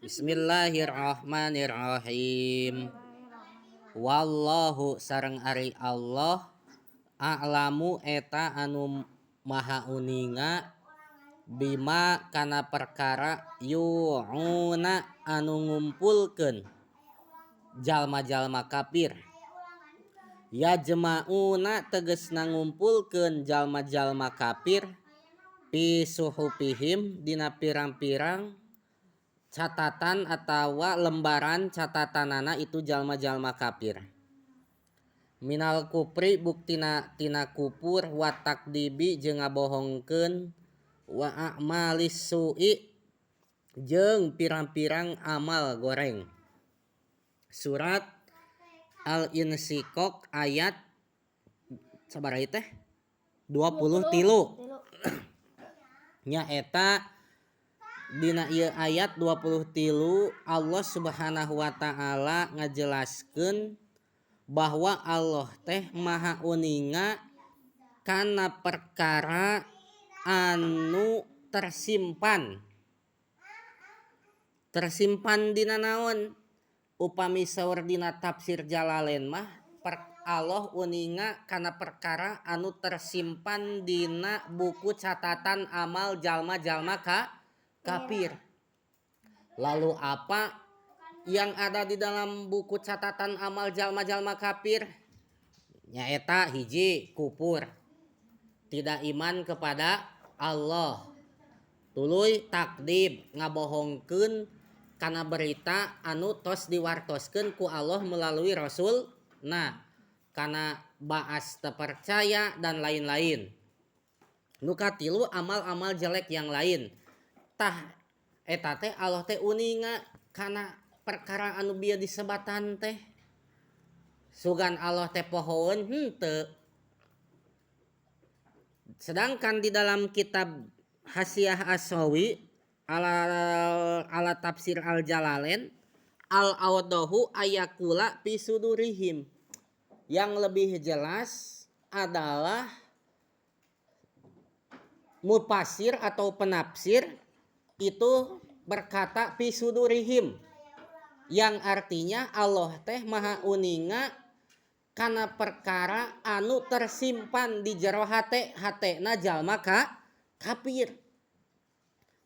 Bismillahirrahmanirrahim. Wallahu sareng ari Allah a'lamu eta anu maha uninga bima kana perkara yu'una anu ngumpulkeun jalma-jalma kafir. Ya jema'una tegesna ngumpulkeun jalma-jalma kafir fi suhufihim dina pirang-pirang catatan atawa lembaran catatanana itu jalma-jalma kafir. Minal kupri buktina tina kupur wa takdibi jeung ngabohongkeun wa a'malis su'i jeung pirang-pirang amal goreng. Surat Al-Insyikok ayat sabaraha teh 23 nya eta dina ieu ayat 23 Allah Subhanahu wa taala ngajelaskeun bahwa Allah teh maha uninga kana perkara anu tersimpan dina naon. Upami saur dina tafsir Jalalain mah Allah uninga kana perkara anu tersimpan dina buku catatan amal jalma-jalma kafir. Lalu apa yang ada di dalam buku catatan amal jalma-jalma kafir? Nyaeta hiji kufur, tidak iman kepada Allah. Tuluy takdib, ngabohongkeun kana berita anu tos diwartoskeun ku Allah melalui Rasul. Nah, kana baas terpercaya dan lain-lain. Nu katilu amal-amal jelek yang lain. Tah eta teh Allah teh uninga kana perkara anu bieu disebatan teh. Sugan Allah teh pohoeun henteu. Sedangkan di dalam kitab Hasyiah As-Sawi ala tafsir Al-Jalalain al-awdahu ayakula fi sudurihim. Yang lebih jelas adalah mufasir atau penafsir itu berkata fi sudurihim, yang artinya Allah teh maha uninga kana perkara anu tersimpan di jero hatena jalma kafir.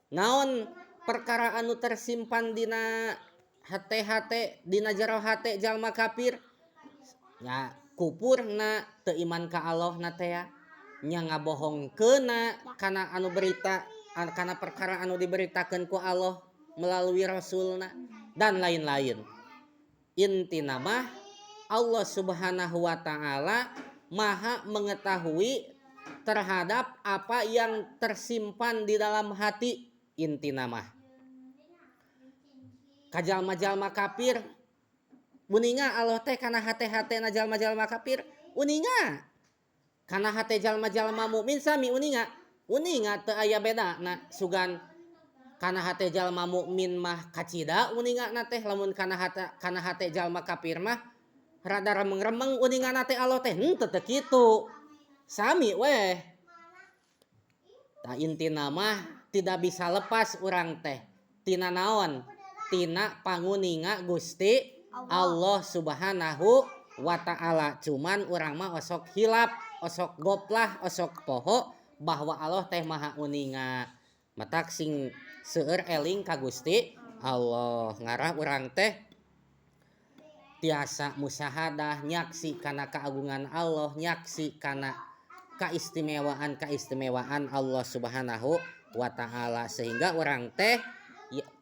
Naon perkara anu tersimpan dina hate dina jero hate jalma kafir? Ya kupurna teu iman ka Allah na teh nya ngabohongkeunna kana anu berita kana perkara anu diberitakeun ku Allah melalui Rasulna dan lain-lain. Intina mah Allah Subhanahu wa taala maha mengetahui terhadap apa yang tersimpan di dalam hati. Intina mah kajalma-jalma kafir uninga Allah teh kana hate-hatena jalma-jalma kafir uninga, kana hate jalma-jalma mukmin sami uninga teu aya bedana. Sugan kana hate jalma mukmin mah kacida uningana teh, lamun kana hate jalma kafir mah rada remeng-remeng uningana teh Allah teh henteu teh kitu, sami weh. Tah intina mah tidak bisa lepas urang teh tina naon? Tina panguninga Gusti Allah Subhanahu wa taala. Cuman urang mah osok hilap, osok goplah, osok poho bahwa Allah teh maha uninga. Matak sing seueur eling ka Gusti Allah. Ngarah urang teh tiasa musyahadah nyaksi kana keagungan Allah, nyaksi kana keistimewaan Allah Subhanahu wa taala, sehingga urang teh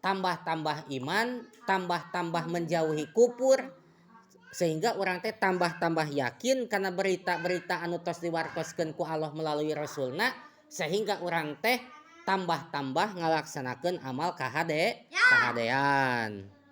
tambah-tambah iman, tambah-tambah menjauhi kufur, sehingga urang teh tambah-tambah yakin kana berita-berita anu tos diwartoskeun ku Allah melalui Rasulna, sehingga urang teh tambah-tambah ngalaksanakeun amal kahadean.